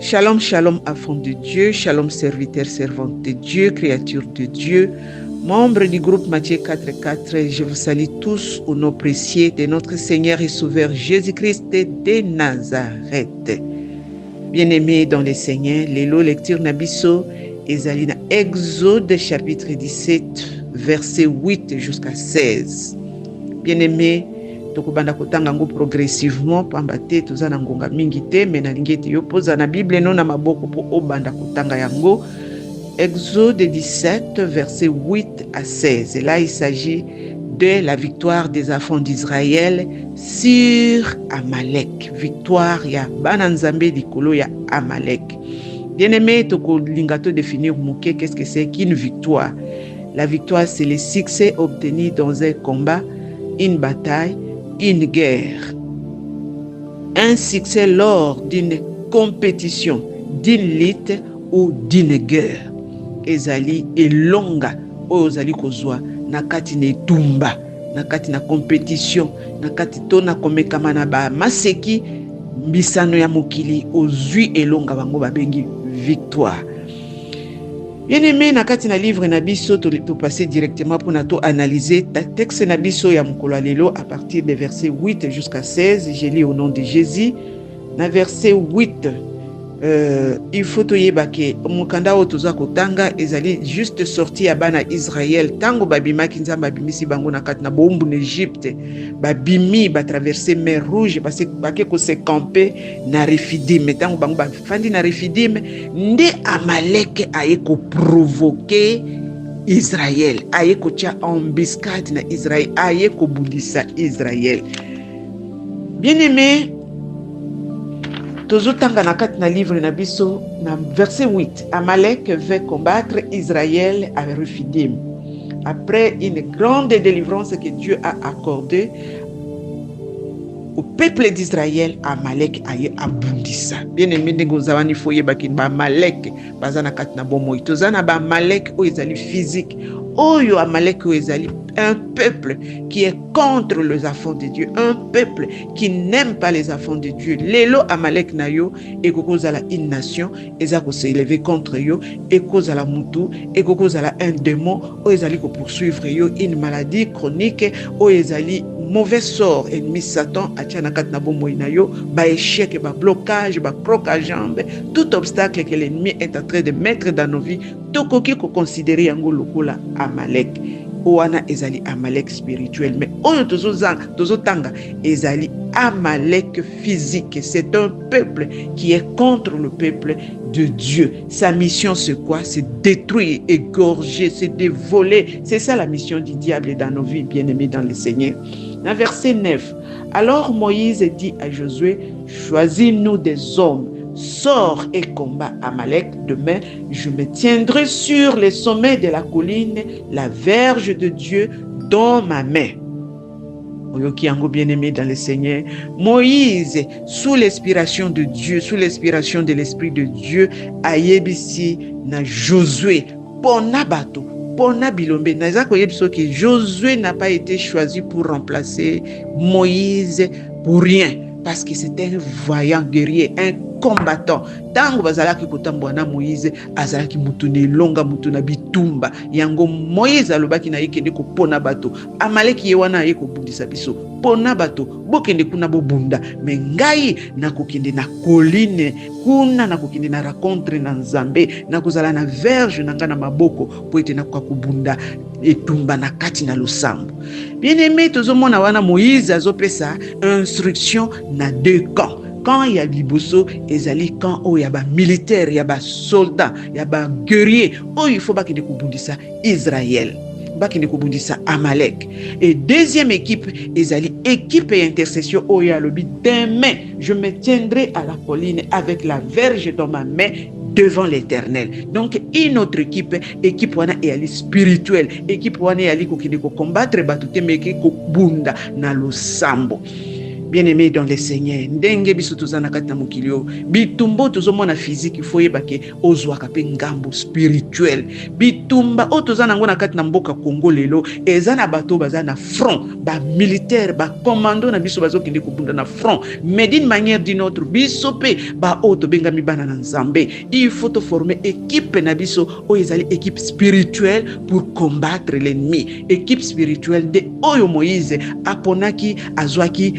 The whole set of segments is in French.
Shalom, shalom, enfants de Dieu, shalom, serviteurs, servantes de Dieu, créatures de Dieu, membres du groupe Matthieu 4.4, je vous salue tous au nom précieux de notre Seigneur et Sauveur Jésus-Christ de Nazareth. Bien-aimés dans le Seigneur, l'élo lecture Nabiso, Ezalina Exode chapitre 17, verset 8 jusqu'à 16. Bien-aimés, tokobanda kotanga ngo progressivement pamba te toza na ngonga mingi te me na lingeti yo poza na Bible no na maboko po obanda kotanga yango. Exode 17 verset 8 à 16. Et là il s'agit de la victoire des enfants d'Israël sur Amalek. Victoire ya bana nzambe likolo ya Amalek. Bien-aimé, tokolinga to définir muke qu'est-ce que c'est qu'une victoire. La victoire c'est le succès obtenu dans un combat, une bataille, une guerre. Un succès lors d'une compétition, d'une lutte ou d'une guerre. Ezali elonga ozali kozwa nakati na etumba, nakati na compétition, nakati tona komekama na ba maseki mbisano ya mokili ozwi elonga bango babengi victoire. Bien-aimé, nakati na livre na biso to passer directement pour nato analyser texte na biso ya mokolo lelo à partir des versets 8 jusqu'à 16. Je lis au nom de Jésus. Na verset 8, il faut toyeba ke mokanda o toza kotanga ezali juste sorti ya bana Israël tango babimaki nzamba babimisi bango na kati na bombu na Egypte, babimi ba traverser mer rouge parce que bake ko se camper na Refidim. Tango bango bafandi na Refidim nde Amalek aye ko provoquer Israël, aye ko tia embuscade na Israël, aye ko bulisa Israël. Bien-aimé, tozotanga na kati na livre na biso na verset 8. Amalek veut combattre Israël à Refidim. Après une grande délivrance que Dieu a accordée au peuple d'Israël, Amalek aye abundisa. Bien aimé ndenge zawani foye baki ba Amalek bazana kati na bomoi. Tozana ba Amalek o ezali physique. Oyo Amalek o ezali un peuple qui est contre les enfants de Dieu, un peuple qui n'aime pas les enfants de Dieu. Lelo Amalek na yo et kokozala une nation ezako se élever contre yo et kozala mutu et kokozala un démon o ezali ko poursuivre yo, une maladie chronique o ezali mauvais sort ennemi Satan atiana kat na bomoi na yo, ba échec, ba blocage, ba croc à jambe, tout obstacle que l'ennemi est en train de mettre dans nos vies, tokoki ko considérer yango lokola Amalek. Oana ezali Amalek spirituel, mais oyo tozotanga ezali Amalek physique. C'est un peuple qui est contre le peuple de Dieu. Sa mission c'est quoi? C'est détruire, égorger, c'est dévoler. C'est ça la mission du diable dans nos vies, bien-aimés dans le Seigneur. Dans verset 9, alors Moïse dit à Josué, choisis-nous des hommes, sors et combat Amalek. Demain, je me tiendrai sur les sommets de la colline, la verge de Dieu dans ma main. Oyoki ango bien-aimé dans le Seigneur, Moïse, sous l'inspiration de Dieu, sous l'inspiration de l'Esprit de Dieu, ayebisi na Josué, pona bato, pona bilombe. Nazako yebso que Josué n'a pas été choisi pour remplacer Moïse pour rien, parce que c'était un vaillant guerrier, un combattant. Tango bazalaki kotambwana Moïse azalaki mutune longa mutuna bitumba yango Moïse alobaki na yekende ko pona bato Amalek yewana yeko bundisa biso pona bato bokende kuna bobunda me ngai nakokende na colline kuna nakokende na rencontre na Nzambe nakozala na verge na ngana maboko po ete nakoka kubunda etumba na kati na losambo. Bien-aimé, tozomona wana Moïse azopesa instruction na deux camps. Quand il y a liboso, ezali quand il y a ba militaire, il y a ba soldat, il y a ba guerrier, il faut pas qu'il kubundisa Israël, pas qu'il kubundisa Amalek. Et deuxième équipe, ezali équipe et intercession, il y a le but demain, je me tiendrai à la colline avec la verge dans ma main devant l'Éternel. Donc une autre équipe wana est spirituelle, équipe wana est allée ko combattre batute meke ko bunda na losambo. Bien-aimé dans le Seigneur, ndenge biso tozana kati na mokili oyo, bitumba tozomona physique ifo yebake ozwaka pe ngambo spirituel. Bitumba o tozana ngo na kati na mboka Congo lelo, eza na bato baza na front, ba militaire, ba commando na biso bazokende kubunda na front. Mais d'une manière d'une autre, biso pe ba o tobengami bana na Nzambe, il faut te former équipe na biso o ezali équipe spirituelle pour combattre l'ennemi. Équipe spirituelle de oyo Moïse aponaki azwaki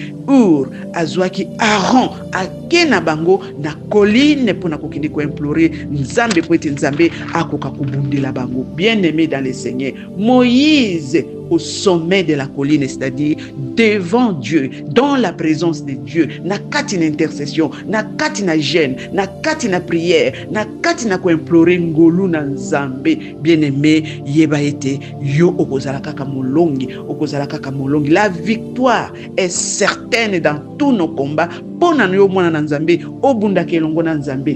azwaki Aaron akena bango na colline pona kokende ko implorer Nzambe po ete Nzambe akoka kubundela bango. Bien-aimé dans le Seigneur, Moïse au sommet de la colline, c'est-à-dire devant Dieu, dans la présence de Dieu, na kati na intercession, na kati na jeûne, na kati na prière, na kati na ko implorer ngolu na Nzambe. Bien-aimé, yeba ete yo okozala kaka molongi, okozala kaka molongi. La victoire est certaine dans tous nos combats. Pona yo mwana na Nzambe, obunda kelongo na Nzambe.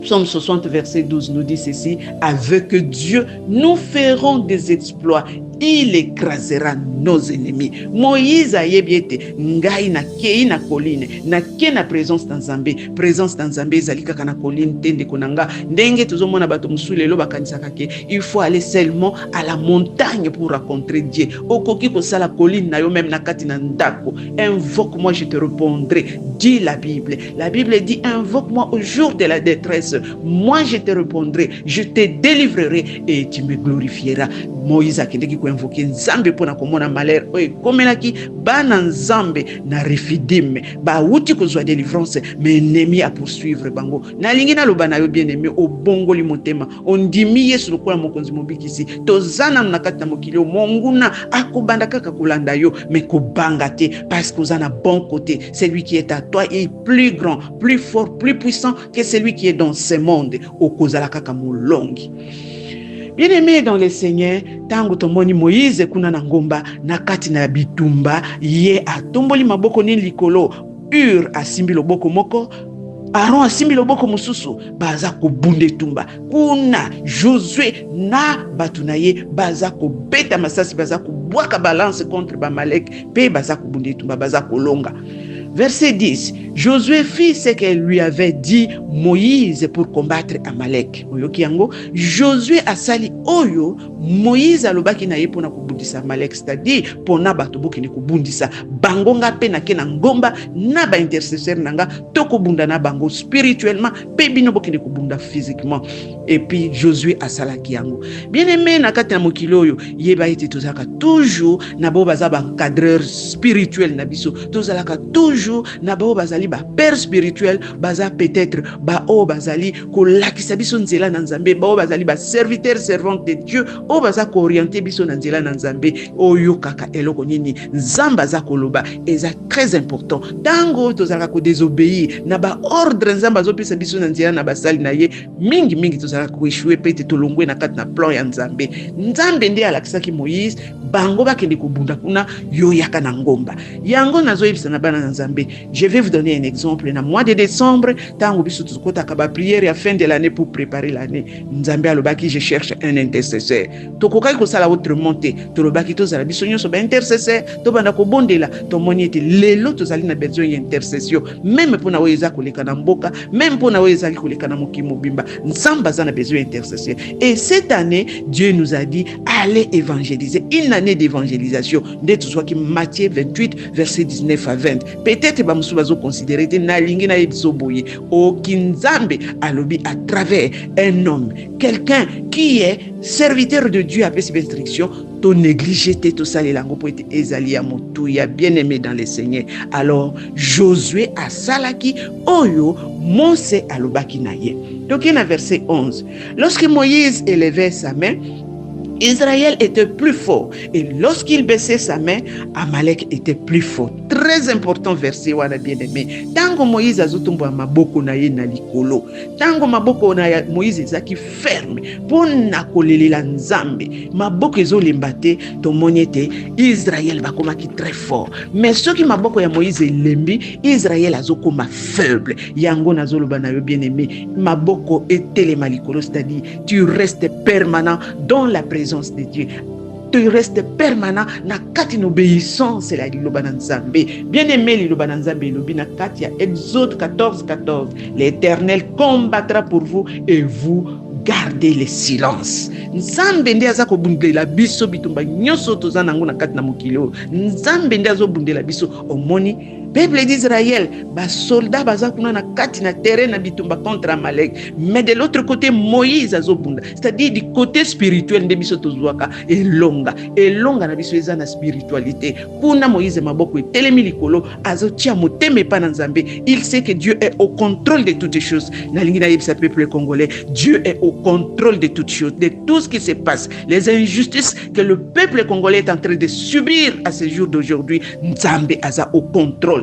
Psaume 60, verset 12 nous dit ceci: avec Dieu, nous ferons des exploits. Il écrasera nos ennemis. Moïse a yebiete ngai na kei na colline, na ke na présence dans Nzambe. Présence dans Nzambe ezali kaka na colline tende konanga. Ndenge tozomona bato musulelo bakanisaka ke il faut aller seulement à la montagne pour rencontrer Dieu. Okoki ko sala colline na yo même na kati na ndako. Invoque-moi, je te répondrai, dit la Bible. La Bible dit invoque-moi au jour de la détresse. Moi je te répondrai, je te délivrerai et tu me glorifieras. Moïse akendeki ko invoquer Nzambe pona komona malheur oyo komelaki bana Nzambe na Refidim ba wuti kozwa délivrance mais ennemi a poursuivre bango. Nalingi na loba na yo bien-aimé obongoli motema ondimi Yesu lokola mokonzi mobikisi tozana na kati na mokili monguna akobanda kaka kolanda yo mais kobanga te parce que ozana bon côté. Celui qui est à toi est plus grand, plus fort, plus puissant que celui qui est dans ce monde. Okozala kaka molongi. Bien-aimé dans le Seigneur, tango tomoni Moïse kuna na ngomba na kati na bitumba ye atomboli maboko ni likolo, asimbi loboko moko, Aaron asimbi loboko mususu, baza kobunde tumba. Kuna Josué na batunaye baza kobeta masasi, baza kubwaka balance contre Bamalek, pe baza kobunde tumba, baza kolonga. Verset 10, Josué fit ce qu'elle lui avait dit Moïse pour combattre Amalek. Oyoki yango, Josué asali oyo Moïse alobaki na ye pona kubundisa Amalek, c'est-à-dire pona bato bokende kubundisa bango nga pe na ke na ngomba na ba intercesseur nanga to kubunda na bango spirituellement pe bino bokende kubunda physiquement. Et puis Josué asalaki yango. Bien-aimé na kati na mokili oyo yeba ete tozalaka toujours na bo baza ba encadreur spirituel na biso, tozalaka toujours na bao bazali ba père spirituel, baza peut-être ba o bazali ko lakisa biso nzela na Nzambe, ba o bazali ba serviteur servante de Dieu, o baza ko orienter biso na nzela na Nzambe, oyo kaka eloko nini Nzamba za koloba eza très important. Tango tozalaka ko désobéir na ba ordre Nzamba zo pesa biso na nzela na basali na ye, mingi tozalaka ko échouer pete tolongwe na kati na plan ya Nzambe. Nzambe nde alakisaki Moïse bango bakende kubunda kuna yo yaka na ngomba. Yango nazo yebisa na bana na Nzambe. Je vais vous donner un exemple. Na mois de décembre, tango biso tukota ka ba prière à fin de l'année pour préparer l'année. Nzambe alobaki je cherche un intercesseur. Tokokai ko sala autrement te. Tolobaki to zala biso nyonso ba intercesseur, to banda ko bondela, to moni ete lelo to zali na besoin d'intercession. Même pona oyo eza koleka na mboka, même pona oyo eza koleka na mokimo bimba. Nzamba za na besoin d'intercession. Et cette année, Dieu nous a dit allez évangéliser. Une année d'évangélisation. Nde tozwa ki Matthieu 28 verset 19 à 20. Peut-être ba musu bazo considérer te na lingi na yebiso boye o kinzambe alobi à travers un homme, quelqu'un qui est serviteur de Dieu avec ses instructions, to négliger te to sale lango po ete ezali ya motu ya bien-aimé dans le Seigneur. Alors Josué a salaki oyo Mose alobaki na ye. Donc il y a verset 11. Lorsque Moïse élevait sa main, Israël était plus fort. Et lorsqu'il baissait sa main, Amalek était plus fort. Très important verset, wana bien-aimé. Tango Moïse azotombo maboko na ye na likolo. Tango maboko na Moïse ezaki ferme. Pona kolelela Nzambe. Maboko ezolemba te, tomoni ete Israël bakomaki très fort. Mais soki maboko ya Moïse elembi, Israël azokoma faible. Yango nazoloba na yo bien-aimé. Maboko etelema likolo, c'est-à-dire tu restes permanent dans la présence de Dieu. tu restes permanent na kati na obéissance la liloba na Nzambe. Bien-aimé liloba na Nzambe lobi na kati ya Exode 14:14. L'Éternel combattra pour vous et vous gardez le silence. Nzambe nde aza kobundela biso bitumba nyonso toza nango na kati na mokili oyo. Nzambe nde azobundela biso. Omoni peuple d'Israël, ba soldat baza kuna na kati na terrain na bitumba contre Amalek, mais de l'autre côté Moïse azobunda, c'est-à-dire du côté spirituel nde biso tozwaka elonga na biso eza na spiritualité. Kuna Moïse maboko etelemi likolo azotia motema pa na Nzambe. Il sait que Dieu est au contrôle de toutes choses. Na lingi na yebisa peuple congolais, Dieu est au contrôle de toutes choses, de tout ce qui se passe, les injustices que le peuple congolais est en train de subir à ce jour d'aujourd'hui. Nzambe aza au contrôle.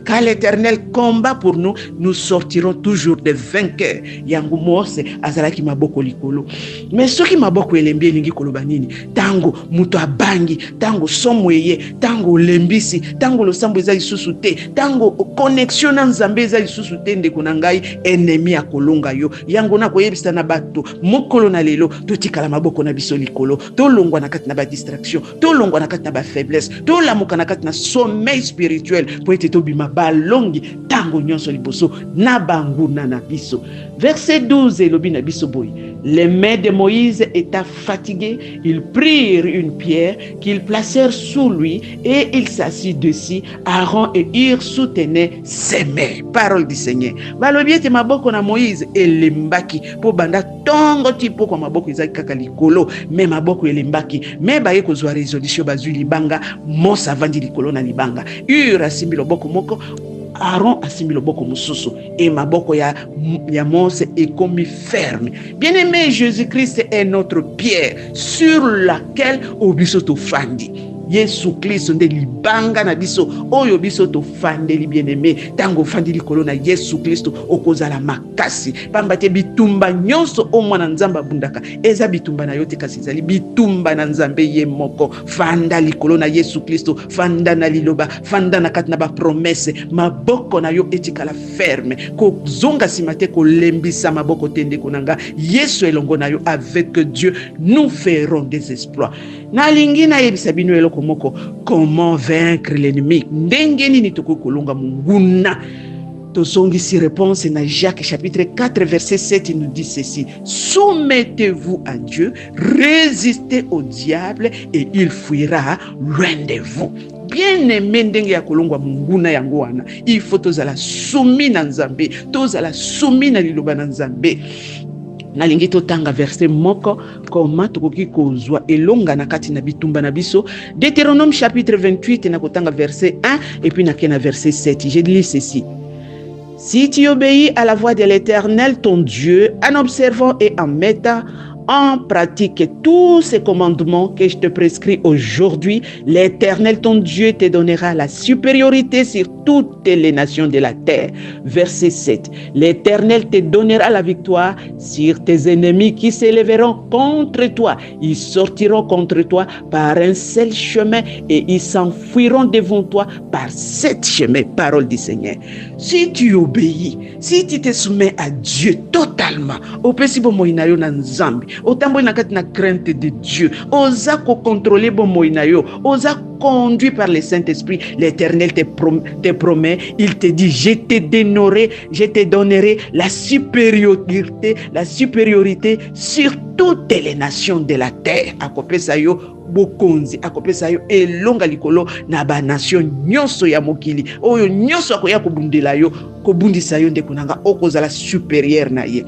Car l'Éternel combat pour nous, nous sortirons toujours des vainqueurs. Yango mose azalaki maboko likolo. Mais ce qui maboko elembi elingi koloba nini? Tango muto abangi, tango somweye, tango lembisi, tango losambo eza lisusu te, tango connexion na Nzambe eza lisusu te ndeko na ngai, ennemi akolonga yo. Yango na koyebisa na bato mokolo na lelo totikala maboko na biso likolo, tolongwa na kati na ba distraction, tolongwa na kati na ba faiblesse, tolamuka na kati na sommeil spirituel pour être tobima balongi tango nyonso liboso na banguna na biso. Verset 12 elobi na biso boy. Les mains de Moïse étaient fatiguées, ils prirent une pierre qu'ils placèrent sous lui et il s'assit dessus. Aaron et Hur soutenaient ses mains. Parole du Seigneur. Balobi ete maboko na Moïse elembaki po banda tongo tipo kwa maboko ezaki kaka likolo, mais maboko elembaki, mais baye kozwa résolution bazwi libanga, mosa vandi likolo na libanga. Hur asimbi loboko moko, Aaron asimbi loboko mususu, et maboko ya Mose est comme ferme. Bien-aimé, Jésus-Christ est notre pierre sur laquelle obiso to fandi. Yesu Kristo nde libanga na biso oyo biso to fandeli bien-aimé. Tango fandi likolo na Yesu Kristo okozala makasi. Pamba te bitumba nyonso o mwana Nzamba bundaka eza bitumba na yote kasi zali bitumba na Nzambe ye moko. Fanda likolo na Yesu Kristo, fanda na liloba, fanda na kati na ba promesse. Maboko na yo etikala ferme. Ko zonga simate ko lembisa maboko tende konanga. Yesu elongo na yo, avec Dieu nous ferons des exploits. Na lingi na yebisa bino eloko moko, comment vaincre l'ennemi? Ndenge nini tokokolonga munguna? Tozongisi réponse na Jacques chapitre 4 verset 7, il nous dit ceci: soumettez-vous à Dieu, résistez au diable et il fuira loin de vous. Bien-aimé, ndenge ya kolongwa munguna yango wana, il faut tozala soumis na Nzambe, tozala soumis na liloba na Nzambe. Nalingi totanga verset moko koma tokoki kozwa elonga na kati na bitumba na biso. Deutéronome chapitre 28 na kotanga verset 1 et puis na kena verset 7. Je lis ceci: si tu obéis à la voix de l'Éternel ton Dieu en observant et en mettant en pratique tous ces commandements que je te prescris aujourd'hui, l'Éternel ton Dieu te donnera la supériorité sur toutes les nations de la terre. Verset 7. L'Éternel te donnera la victoire sur tes ennemis qui s'élèveront contre toi. Ils sortiront contre toi par un seul chemin et ils s'enfuiront devant toi par 7 chemins. Parole du Seigneur. Si tu obéis, si tu te soumets à Dieu totalement, au possible moinayo na Nzambi, autant na kati na crainte de Dieu, osa ko contrôler bon moinayo, osa conduit par le Saint-Esprit, l'Éternel te promet, il te dit, je te donnerai la supériorité sur toutes les nations de la terre. Akopesa yo bokonzi, akopesa yo elonga likolo na ba nation nyonso ya mokili oyo nyonso akoya kobundela yo, kobundisa yo ndeko nanga okozala supérieur na ye.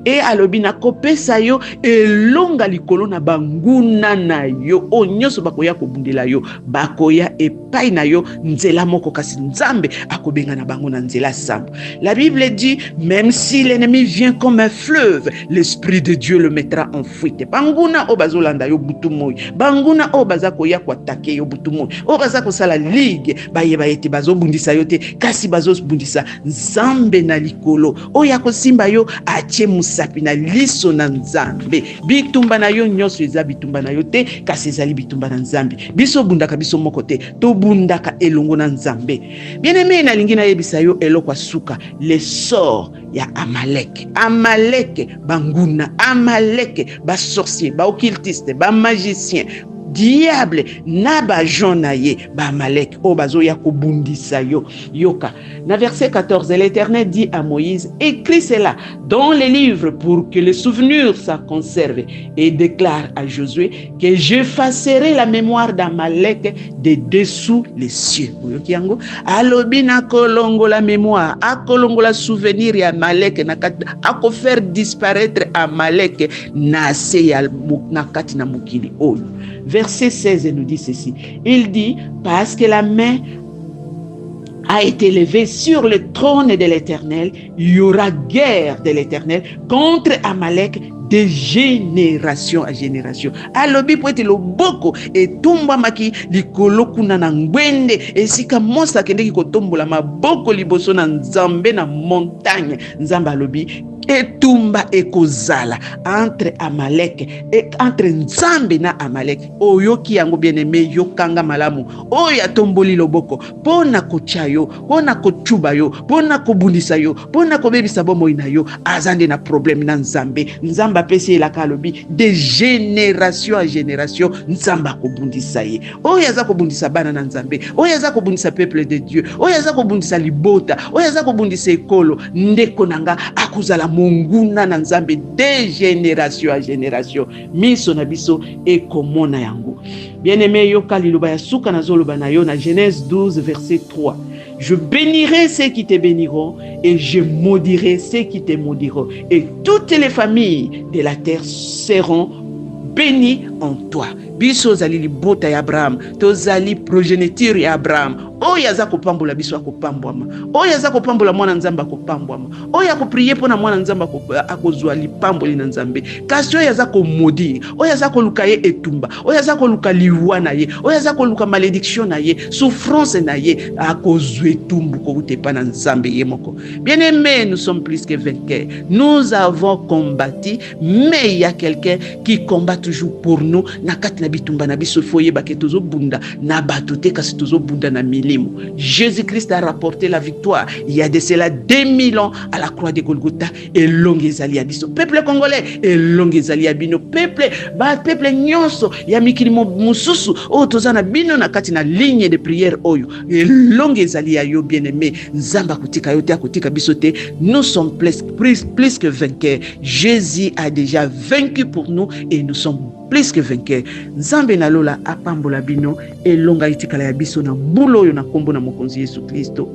Et alobi na kopesa yo elonga likolo na banguna na yo o nyonso bakoya kobundela yo, bakoya epai na yo nzela moko kasi Nzambe akobenga na bango na nzela sambo. La Bible dit, même si l'ennemi vient comme un fleuve, l'Esprit de Dieu le mettra en fuite. Banguna o bazolanda yo butumoy, banguna o bazakoya kwatake yo butumoy, o bazako sala ligue bayeba ete bazobundisa yo te kasi bazobundisa Nzambe na likolo o ya kosimba yo atie misapi na liso na nzambe. Bitumba na yo nyonso eza bitumba na yo te, kasi ezali bitumba na nzambe. Biso bundaka biso moko te, to bundaka elongo na nzambe. Bien-aimé, nalingi na yebisa yo eloko suka, le sort ya Amalek. Amalek banguna, Amalek ba sorcier, ba occultiste, ba magicien, diable na ba jonaye ba Amalek o bazo ya kobundisa yo. Yoka na verset 14, l'Éternel dit à Moïse: écris cela dans les livres pour que le souvenir ça conserve, et déclare à Josué que j'effacerai la mémoire d'Amalek de dessous les cieux. Yokiango alobi na kolongo la mémoire, akolongo la souvenir ya Amalek na ako faire disparaître Amalek na se ya na kati na mukili oyo. Verset 16 nous dit ceci. Il dit: parce que la main a été levée sur le trône de l'Éternel, il y aura guerre de l'Éternel contre Amalek de génération à génération. Alobi po ete loboko etumba maki likolo kuna na ngwende esika monsa kendeki kotombola maboko liboso na nzambe na montagne. Nzamba alobi etumba ekozala entre Amalek et entre nzambe na Amalek. Oyoki yango bien-aimé, yokanga malamu oyo atomboli loboko pona kotia yo, pona kochuba yo, pona kobundisa yo, pona kobebisa bomoi na yo, azande na problème na nzambe. Nzamba pesi elaka alobi de génération à génération nzamba kobundisa ye. Oyo aza kobundisa bana na nzambe, oyo aza kobundisa peuple de Dieu, oyo aza kobundisa libota, oyo aza kobundisa ekolo, ndeko nanga akuzala monguna na nzambe de génération à génération. Miso na biso ekomona yango. Bien-aimé, yoka liloba ya suka na zoloba na yo na Genèse 12 verset 3. Je bénirai ceux qui te béniront et je maudirai ceux qui te maudiront, et toutes les familles de la terre seront bénies en toi. Biso zali libota ya Abraham, to zali progéniture ya Abraham. Oyo aza kopambola biso akopambwama, oyo aza kopambola mwana nzambe akopambwama, oyo akopriye pona mwana nzambe akozwa lipamboli na nzambe. Kasi oyo aza komodi, oyo aza koluka ye etumba, oyo aza koluka liwa na ye, oyo aza koluka malédiction na ye, souffrance na ye, akozwa etumbu koutepa na nzambe ye moko. Bien-aimés, nous sommes plus que vainqueurs. Nous avons combattu, mais il y a quelqu'un qui combat toujours pour nous. Nakati na bitumba na biso foye bake tozo bunda na batote kasi tozo bunda na milimo. Jésus-Christ a rapporté la victoire il y a de cela 2000 ans à la croix de Golgotha. Et longue ezali abiso peuple congolais, et longue ezali abino peuple nyonso ya mikili mususu o tozana bino na kati na ligne de prière oyo, et longue ezali ayo bien-aimé. Nzamba kutika yote akutika biso te. Nous sommes plus que vainqueurs. Jésus a déjà vaincu pour nous et nous sommes plus que vainqueurs. Nzambe na lola apambola bino elonga itikala ya biso na mbulo yo na kombo na mokonzi Yesu Kristo.